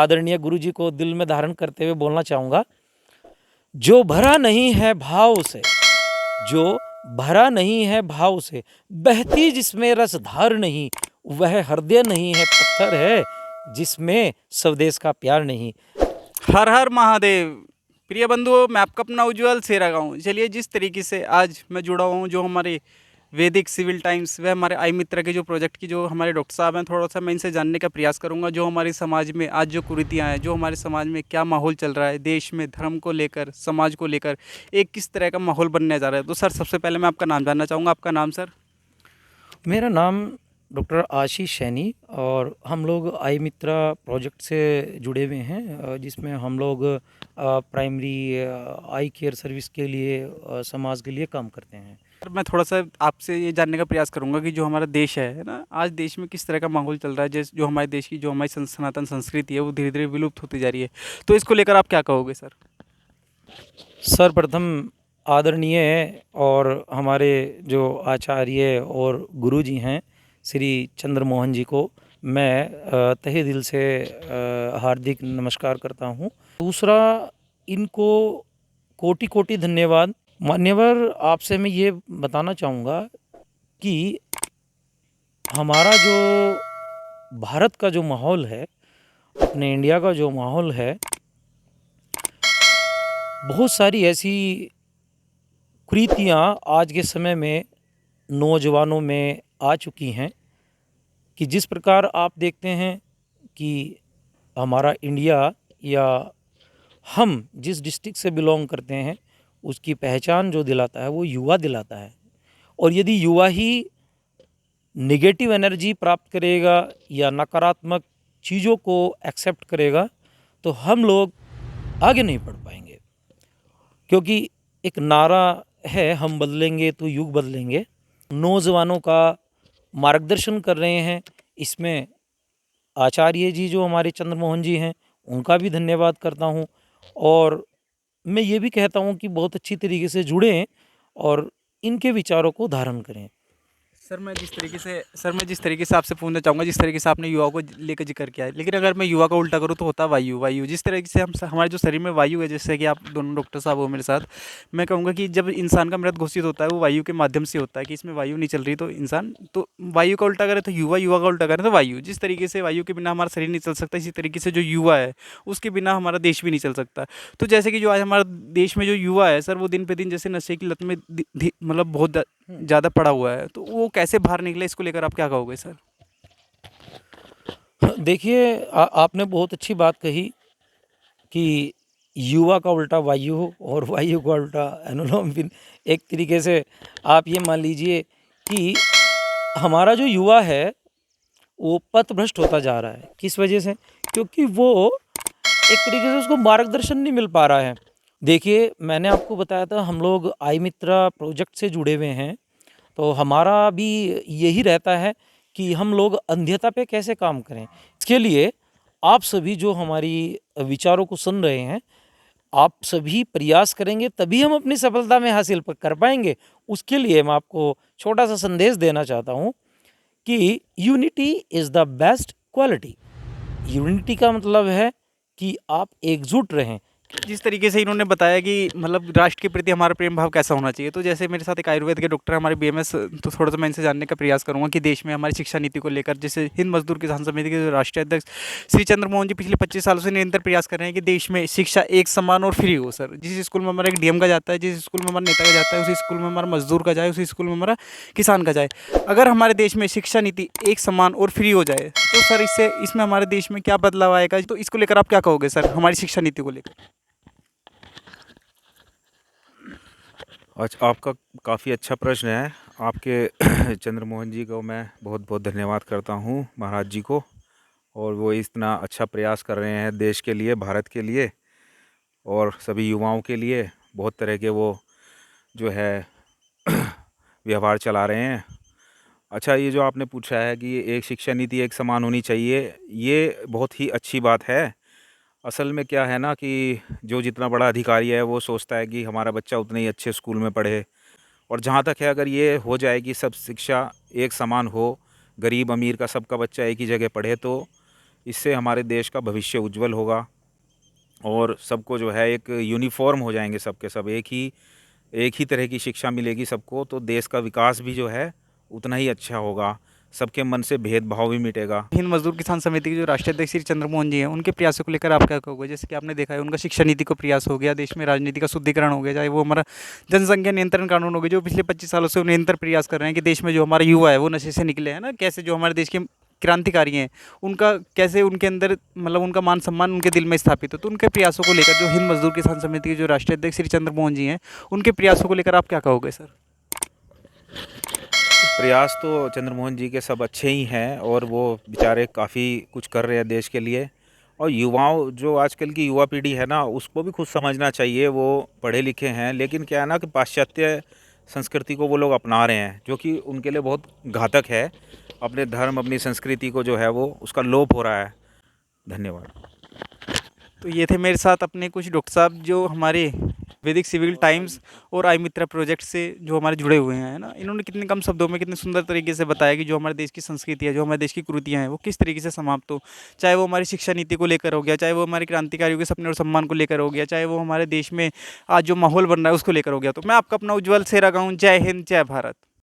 आदरणीय गुरुजी को दिल में धारण करते हुए बोलना चाहूँगा, जो भरा नहीं है भाव से, जो भरा नहीं है भाव से, बहती जिसमें रसधार नहीं, वह हृदय नहीं है पत्थर है, जिसमें स्वदेश का प्यार नहीं। हर हर महादेव। प्रिय बंधुओं, मैं आपका अपना उज्ज्वल सेरा गाँव। चलिए, जिस तरीके से आज मैं जुड़ा हुआ हूँ, जो हमारे वैदिक सिविल टाइम्स व हमारे आई मित्र के जो प्रोजेक्ट की जो हमारे डॉक्टर साहब हैं, थोड़ा सा मैं इनसे जानने का प्रयास करूंगा, जो हमारे समाज में आज जो कुरीतियाँ हैं, जो हमारे समाज में क्या माहौल चल रहा है, देश में धर्म को लेकर, समाज को लेकर एक किस तरह का माहौल बनने जा रहा है। तो सर, सबसे पहले मैं आपका नाम जानना चाहूँगा। आपका नाम सर? मेरा नाम डॉक्टर आशीष सैनी और हम लोग आई मित्रा प्रोजेक्ट से जुड़े हुए हैं, जिसमें हम लोग प्राइमरी आई केयर सर्विस के लिए समाज के लिए काम करते हैं। सर, मैं थोड़ा सा आपसे ये जानने का प्रयास करूंगा कि जो हमारा देश है ना, आज देश में किस तरह का माहौल चल रहा है। जैसे जो हमारे देश की जो हमारी सनातन संस्कृति है, वो धीरे धीरे विलुप्त होती जा रही है। तो इसको लेकर आप क्या कहोगे सर? सर्वप्रथम आदरणीय और हमारे जो आचार्य और गुरुजी हैं श्री चंद्रमोहन जी को मैं तहे दिल से हार्दिक नमस्कार करता हूं। दूसरा, इनको कोटि कोटि धन्यवाद। मान्यवर, आपसे मैं ये बताना चाहूँगा कि हमारा जो भारत का जो माहौल है, अपने इंडिया का जो माहौल है, बहुत सारी ऐसी कुरीतियाँ आज के समय में नौजवानों में आ चुकी हैं कि जिस प्रकार आप देखते हैं कि हमारा इंडिया या हम जिस डिस्ट्रिक्ट से बिलोंग करते हैं, उसकी पहचान जो दिलाता है वो युवा दिलाता है। और यदि युवा ही नेगेटिव एनर्जी प्राप्त करेगा या नकारात्मक चीज़ों को एक्सेप्ट करेगा, तो हम लोग आगे नहीं बढ़ पाएंगे। क्योंकि एक नारा है, हम बदलेंगे तो युग बदलेंगे। नौजवानों का मार्गदर्शन कर रहे हैं, इसमें आचार्य जी जो हमारे चंद्रमोहन जी हैं, उनका भी धन्यवाद करता हूं। और मैं ये भी कहता हूं कि बहुत अच्छी तरीके से जुड़ें और इनके विचारों को धारण करें। सर, मैं जिस तरीके से आपसे पूछना चाहूँगा, जिस तरीके से आपने युवाओं को लेकर जिक्र किया है, लेकिन अगर मैं युवा का उल्टा करूँ तो होता वायु। जिस तरीके से हम हमारे जो शरीर में वायु है, जैसे कि आप दोनों डॉक्टर साहब हो मेरे साथ, मैं कहूँगा कि जब इंसान का मृत घोषित होता है, वो वायु के माध्यम से होता है कि इसमें वायु नहीं चल रही, तो इंसान तो वायु का उल्टा करे तो युवा का उल्टा करे तो वायु। जिस तरीके से वायु के बिना हमारा शरीर नहीं चल सकता, इसी तरीके से जो युवा है, उसके बिना हमारा देश भी नहीं चल सकता। तो जैसे कि जो आज हमारा देश में जो युवा है सर, वो दिन पे दिन जैसे नशे की लत में मतलब बहुत ज़्यादा पड़ा हुआ है, तो वो कैसे बाहर निकले, इसको लेकर आप क्या कहोगे सर? देखिए, आपने बहुत अच्छी बात कही कि युवा का उल्टा वायु हो और वायु का उल्टा अनुलोम विलोम। एक तरीके से आप ये मान लीजिए कि हमारा जो युवा है वो पथभ्रष्ट होता जा रहा है। किस वजह से? क्योंकि वो एक तरीके से उसको मार्गदर्शन नहीं मिल पा रहा है। देखिए, मैंने आपको बताया था हम लोग आई मित्रा प्रोजेक्ट से जुड़े हुए हैं, तो हमारा भी यही रहता है कि हम लोग अंध्यता पे कैसे काम करें। इसके लिए आप सभी जो हमारी विचारों को सुन रहे हैं, आप सभी प्रयास करेंगे तभी हम अपनी सफलता में हासिल कर पाएंगे। उसके लिए मैं आपको छोटा सा संदेश देना चाहता हूँ कि unity is the best quality. Unity का मतलब है कि आप एकजुट रहें। जिस तरीके से इन्होंने बताया कि मतलब राष्ट्र के प्रति हमारा प्रेम भाव कैसा होना चाहिए, तो जैसे मेरे साथ एक आयुर्वेद के डॉक्टर हमारे बीएमएस, तो थोड़ा सा मैं इनसे जानने का प्रयास करूंगा कि देश में हमारी शिक्षा नीति को लेकर, जैसे हिंद मजदूर किसान समिति के जो राष्ट्रीय अध्यक्ष श्री चंद्रमोहन जी पिछले 25 सालों से निरंतर प्रयास कर रहे हैं कि देश में शिक्षा एक समान और फ्री हो। सर, जिस स्कूल में हमारा एक डीएम का जाता है, जिस स्कूल में हमारा नेता का जाता है, उसी स्कूल में हमारा मजदूर का जाए, उसी स्कूल में हमारा किसान का जाए। अगर हमारे देश में शिक्षा नीति एक समान और फ्री हो जाए, तो सर इसमें हमारे देश में क्या बदलाव आएगा? तो इसको लेकर आप क्या कहोगे सर, हमारी शिक्षा नीति को लेकर? अच्छा, आपका काफ़ी अच्छा प्रश्न है। आपके चंद्रमोहन जी को मैं बहुत बहुत धन्यवाद करता हूँ, महाराज जी को। और वो इतना अच्छा प्रयास कर रहे हैं देश के लिए, भारत के लिए और सभी युवाओं के लिए। बहुत तरह के वो जो है व्यवहार चला रहे हैं। अच्छा, ये जो आपने पूछा है कि एक शिक्षा नीति एक समान होनी चाहिए, ये बहुत ही अच्छी बात है। असल में क्या है ना कि जो जितना बड़ा अधिकारी है वो सोचता है कि हमारा बच्चा उतने ही अच्छे स्कूल में पढ़े। और जहाँ तक है, अगर ये हो जाए कि सब शिक्षा एक समान हो, गरीब अमीर का सबका बच्चा एक ही जगह पढ़े, तो इससे हमारे देश का भविष्य उज्जवल होगा और सबको जो है एक यूनिफॉर्म हो जाएंगे, सबके सब एक ही तरह की शिक्षा मिलेगी सबको, तो देश का विकास भी जो है उतना ही अच्छा होगा, सबके मन से भेदभाव भी मिटेगा। हिंद मजदूर किसान समिति के जो राष्ट्रीय अध्यक्ष श्री चंद्रमोहन जी हैं, उनके प्रयासों को लेकर आप क्या कहोगे? जैसे कि आपने देखा है उनका शिक्षा नीति को प्रयास हो गया, देश में राजनीति का शुद्धिकरण हो गया, चाहे वो हमारा जनसंख्या नियंत्रण कानून हो गया, जो पिछले 25 सालों से वो निरंतर प्रयास कर रहे हैं कि देश में जो हमारा युवा है वो नशे से निकले, है ना? कैसे जो हमारे देश के क्रांतिकारी हैं, उनका कैसे उनके अंदर मतलब उनका मान सम्मान उनके दिल में स्थापित हो। तो उनके प्रयासों को लेकर जो हिंद मजदूर किसान समिति के जो राष्ट्रीय अध्यक्ष श्री चंद्रमोहन जी हैं, उनके प्रयासों को लेकर आप क्या कहोगे सर? प्रयास तो चंद्रमोहन जी के सब अच्छे ही हैं और वो बेचारे काफ़ी कुछ कर रहे हैं देश के लिए। और युवाओं, जो आजकल की युवा पीढ़ी है ना, उसको भी खुद समझना चाहिए। वो पढ़े लिखे हैं, लेकिन क्या है ना कि पाश्चात्य संस्कृति को वो लोग अपना रहे हैं, जो कि उनके लिए बहुत घातक है। अपने धर्म, अपनी संस्कृति को जो है वो उसका लोप हो रहा है। धन्यवाद। तो ये थे मेरे साथ अपने कुछ डॉक्टर साहब जो हमारे वैदिक सिविल टाइम्स और आई मित्रा प्रोजेक्ट से जो हमारे जुड़े हुए हैं, है ना? इन्होंने कितने कम शब्दों में कितने सुंदर तरीके से बताया कि जो हमारे देश की संस्कृति है, जो हमारे देश की कुरीतियाँ हैं, वो किस तरीके से समाप्त हो। चाहे वो हमारी शिक्षा नीति को लेकर हो गया, चाहे वो हमारे क्रांतिकारियों के सपने और सम्मान को लेकर हो गया, चाहे वो हमारे देश में आज जो माहौल बन रहा है उसको लेकर हो गया। तो मैं आपका अपना उज्ज्वल सेरा गाँव, जय हिंद, जय भारत।